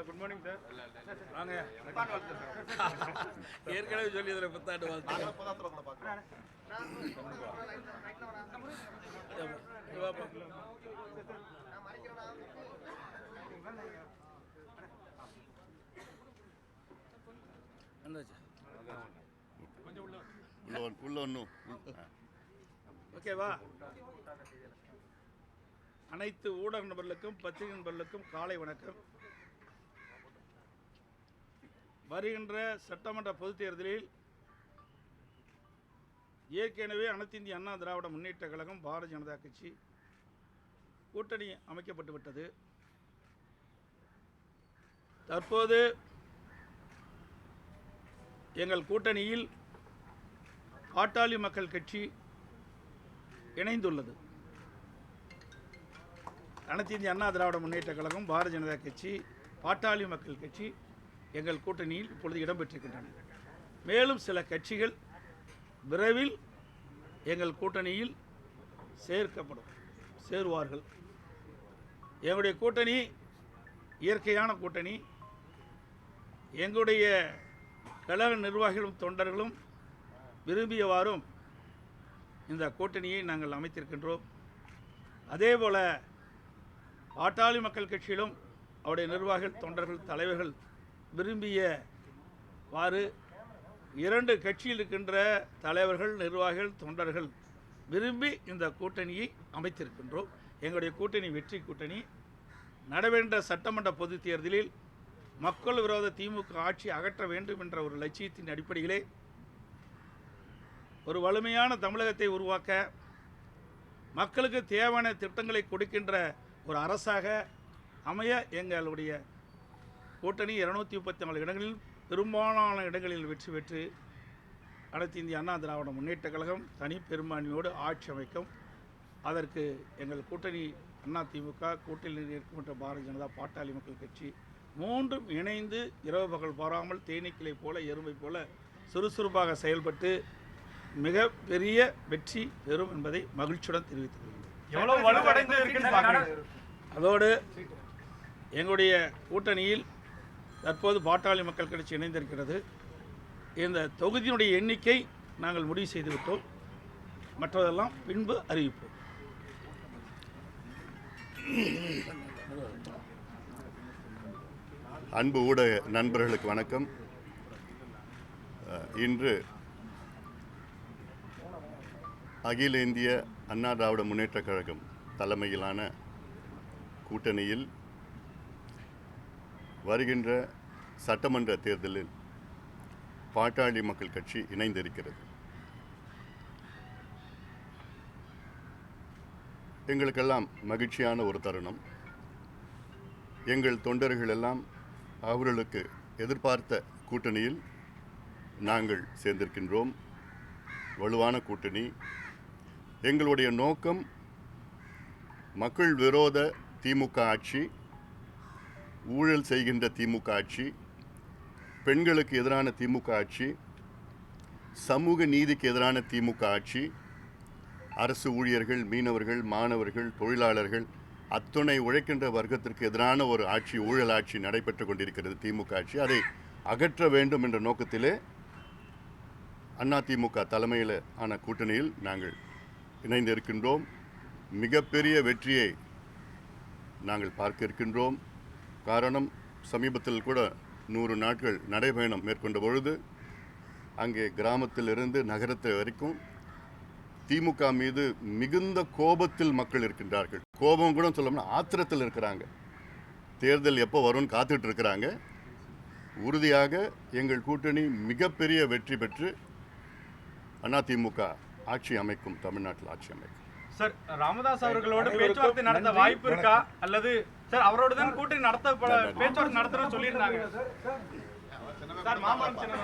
Good morning sir. வாங்க. ஏற்கனவே சொல்லி இதில் புத்தாண்டு வாழ்த்து. ஓகேவா? அனைத்து ஊடக நபர்களுக்கும் பத்திரிகை நபர்களுக்கும் காலை வணக்கம். வருகின்ற சட்டமன்ற பொதுத் தேர்தலில் ஏற்கனவே அனைத்து இந்திய அண்ணா திராவிட முன்னேற்ற கழகம் பாரதிய ஜனதா கட்சி கூட்டணி அமைக்கப்பட்டு விட்டது. தற்போது எங்கள் கூட்டணியில் பாட்டாளி மக்கள் கட்சி இணைந்துள்ளது. அனைத்து இந்திய அண்ணா திராவிட முன்னேற்ற கழகம் பாரதிய ஜனதா கட்சி பாட்டாளி மக்கள் கட்சி எங்கள் கூட்டணியில் இப்பொழுது இடம்பெற்றிருக்கின்றன. மேலும் சில கட்சிகள் விரைவில் எங்கள் கூட்டணியில் சேருவார்கள். எங்களுடைய கூட்டணி இயற்கையான கூட்டணி. எங்களுடைய கழக நிர்வாகிகளும் தொண்டர்களும் விரும்பியவாறும் இந்த கூட்டணியை நாங்கள் அமைத்திருக்கின்றோம். அதேபோல பாட்டாளி மக்கள் கட்சியிலும் அவருடைய நிர்வாகிகள் தொண்டர்கள் தலைவர்கள் விரும்பியவாறு இரண்டு கட்சியில் இருக்கின்ற தலைவர்கள் நிர்வாகிகள் தொண்டர்கள் விரும்பி இந்த கூட்டணியை அமைத்திருக்கின்றோம். எங்களுடைய கூட்டணி வெற்றி கூட்டணி. நடைபெற்ற சட்டமன்ற பொதுத் தேர்தலில் மக்கள் விரோத திமுக ஆட்சி அகற்ற வேண்டும் என்ற ஒரு லட்சியத்தின் அடிப்படையிலே ஒரு வலிமையான தமிழகத்தை உருவாக்க மக்களுக்கு தேவையான திட்டங்களை கொடுக்கின்ற ஒரு அரசாக அமைய எங்களுடைய கூட்டணி 234 இடங்களில் பெரும்பாலான இடங்களில் வெற்றி பெற்று அனைத்து இந்திய அண்ணா திராவிட முன்னேற்ற கழகம் தனி பெரும்பான்மையோடு ஆட்சி அமைக்கும். அதற்கு எங்கள் கூட்டணி அண்ணா திமுக கூட்டணியில் இருக்கின்ற பாரதிய ஜனதா பாட்டாளி மக்கள் கட்சி மூன்றும் இணைந்து இரவு பகல் பாராமல் தேனீக்களை போல எறும்பை போல சுறுசுறுப்பாக செயல்பட்டு மிக பெரிய வெற்றி பெறும் என்பதை மகிழ்ச்சியுடன் தெரிவித்துக் கொள்கிறேன். அதோடு எங்களுடைய கூட்டணியில் தற்போது பாட்டாளி மக்கள் கட்சி இணைந்திருக்கிறது. இந்த தொகுதியினுடைய எண்ணிக்கை நாங்கள் முடிவு செய்துவிட்டோம். மற்றதெல்லாம் பின்பு அறிவிப்போம். அன்பு ஊடக நண்பர்களுக்கு வணக்கம். இன்று அகில இந்திய அண்ணா திராவிட முன்னேற்றக் கழகம் தலைமையிலான கூட்டணியில் வருகின்ற சட்டமன்ற தேர்தலில் பாட்டாளி மக்கள் கட்சி இணைந்திருக்கிறது. எங்களுக்கெல்லாம் மகிழ்ச்சியான ஒரு தருணம். எங்கள் தொண்டர்கள் எல்லாம் அவர்களுக்கு எதிர்பார்த்த கூட்டணியில் நாங்கள் சேர்ந்திருக்கின்றோம். வலுவான கூட்டணி. எங்களுடைய நோக்கம் மக்கள் விரோத திமுக ஆட்சி, ஊழல் செய்கின்ற திமுக ஆட்சி, பெண்களுக்கு எதிரான திமுக ஆட்சி, சமூக நீதிக்கு எதிரான திமுக ஆட்சி, அரசு ஊழியர்கள், மீனவர்கள், மாணவர்கள், தொழிலாளர்கள் அத்துணை உழைக்கின்ற வர்க்கத்திற்கு எதிரான ஒரு ஆட்சி, ஊழல் ஆட்சி நடைபெற்று கொண்டிருக்கிறது திமுக ஆட்சி. அதை அகற்ற வேண்டும் என்ற நோக்கத்திலே அதிமுக தலைமையில் ஆன கூட்டணியில் நாங்கள் இணைந்திருக்கின்றோம். மிகப்பெரிய வெற்றியை நாங்கள் பார்க்க இருக்கின்றோம். காரணம், சமீபத்தில் கூட 100 நாட்கள் நடைபயணம் மேற்கொண்ட பொழுது அங்கே கிராமத்திலிருந்து நகரத்தை வரைக்கும் திமுக மீது மிகுந்த கோபத்தில் மக்கள் இருக்கின்றார்கள். கோபம் கூட சொல்லணும்னா ஆத்திரத்தில் இருக்கிறாங்க. தேர்தல் எப்போ வரும்னு காத்துட்டு இருக்கிறாங்க. உறுதியாக எங்கள் கூட்டணி மிகப்பெரிய வெற்றி பெற்று அதிமுக ஆட்சி அமைக்கும், தமிழ்நாட்டில் ஆட்சி அமைக்கும். சார், ராமதாஸ் அவர்களோடு பேச்சுவார்த்தை நடத்த வாய்ப்பு இருக்கா? அல்லது சார் அவரோட தான் கூட்டணி பேச்சுவார்த்தை நடத்துறோம்னு சொல்லியிருந்தாங்க சார். மாமரம் சின்ன